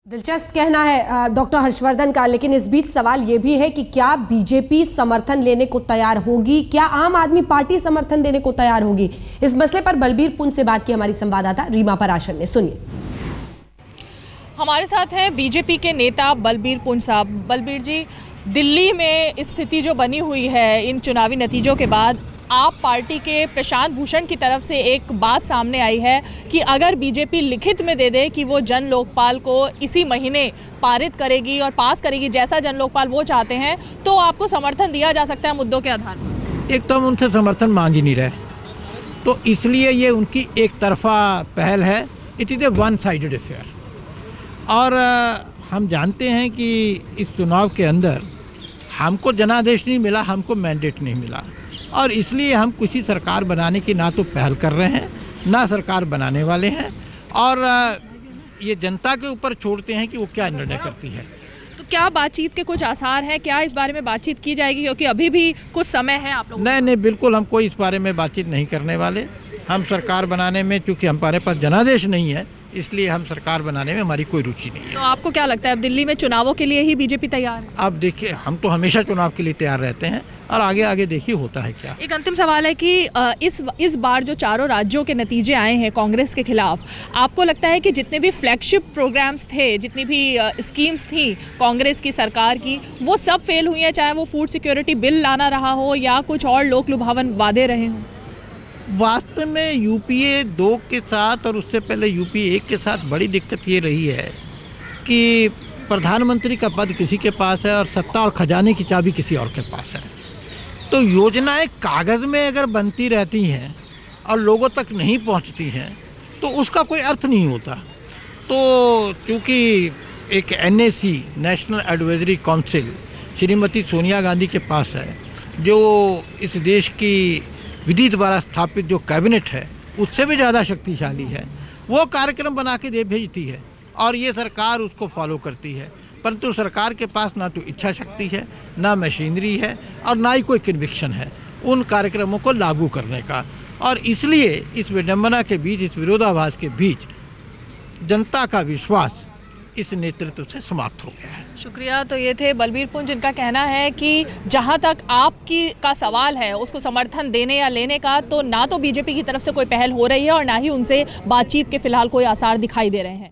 दिलचस्प कहना है डॉक्टर हर्षवर्धन का, लेकिन इस बीच सवाल यह भी है कि क्या बीजेपी समर्थन लेने को तैयार होगी, क्या आम आदमी पार्टी समर्थन देने को तैयार होगी। इस मसले पर बलबीर पुंछ से बात की हमारी संवाददाता रीमा पराशर ने। सुनिए। हमारे साथ हैं बीजेपी के नेता बलबीर पुंछ साहब। बलबीर जी, दिल्ली में स्थिति जो बनी हुई है इन चुनावी नतीजों के बाद, आप पार्टी के प्रशांत भूषण की तरफ से एक बात सामने आई है कि अगर बीजेपी लिखित में दे दे कि वो जन लोकपाल को इसी महीने पारित करेगी और पास करेगी जैसा जन लोकपाल वो चाहते हैं, तो आपको समर्थन दिया जा सकता है मुद्दों के आधार पर। एक तो हम उनसे समर्थन मांग ही नहीं रहे, तो इसलिए ये उनकी एक तरफा पहल है। It is a one sided affair. और हम जानते हैं कि इस चुनाव के अंदर हमको जनादेश नहीं मिला, हमको मैंडेट नहीं मिला, और इसलिए हम किसी सरकार बनाने की ना तो पहल कर रहे हैं, ना सरकार बनाने वाले हैं, और ये जनता के ऊपर छोड़ते हैं कि वो क्या निर्णय करती है। तो क्या बातचीत के कुछ आसार हैं? क्या इस बारे में बातचीत की जाएगी, क्योंकि अभी भी कुछ समय है आप लोग? नहीं, बिल्कुल हम कोई इस बारे में बातचीत नहीं करने वाले। हम सरकार बनाने में, चूँकि हमारे पास जनादेश नहीं है, इसलिए हम सरकार बनाने में हमारी कोई रुचि नहीं है। तो आपको क्या लगता है, अब दिल्ली में चुनावों के लिए ही बीजेपी तैयार है? अब देखिए, हम तो हमेशा चुनाव के लिए तैयार रहते हैं, और आगे आगे देखिए होता है क्या। एक अंतिम सवाल है कि इस बार जो चारों राज्यों के नतीजे आए हैं कांग्रेस के खिलाफ, आपको लगता है कि जितने भी फ्लैगशिप प्रोग्राम्स थे, जितनी भी स्कीम्स थी कांग्रेस की सरकार की, वो सब फेल हुई हैं, चाहे वो फूड सिक्योरिटी बिल लाना रहा हो या कुछ और लोक लुभावन वादे रहे हों? वास्तव में यूपीए 2 के साथ और उससे पहले यूपीए 1 के साथ बड़ी दिक्कत ये रही है कि प्रधानमंत्री का पद किसी के पास है और सत्ता और खजाने की चाबी किसी और के पास है। तो योजनाएं कागज़ में अगर बनती रहती हैं और लोगों तक नहीं पहुंचती हैं, तो उसका कोई अर्थ नहीं होता। तो चूँकि एक NAC, national advisory council, Shrimati Sonia Gandhi के पास है, जो इस देश की विधि द्वारा स्थापित जो कैबिनेट है उससे भी ज़्यादा शक्तिशाली है, वो कार्यक्रम बना के दे भेजती है और ये सरकार उसको फॉलो करती है। परंतु सरकार के पास ना तो इच्छा शक्ति है, ना मशीनरी है, और ना ही कोई कन्विक्शन है उन कार्यक्रमों को लागू करने का। और इसलिए इस विडंबना के बीच, इस विरोधाभास के बीच, जनता का विश्वास इस नेतृत्व से समाप्त हो गया है। शुक्रिया। तो ये थे बलबीर पुंछ, जिनका कहना है कि जहां तक आपकी का सवाल है उसको समर्थन देने या लेने का, तो ना तो बीजेपी की तरफ से कोई पहल हो रही है और ना ही उनसे बातचीत के फिलहाल कोई आसार दिखाई दे रहे हैं।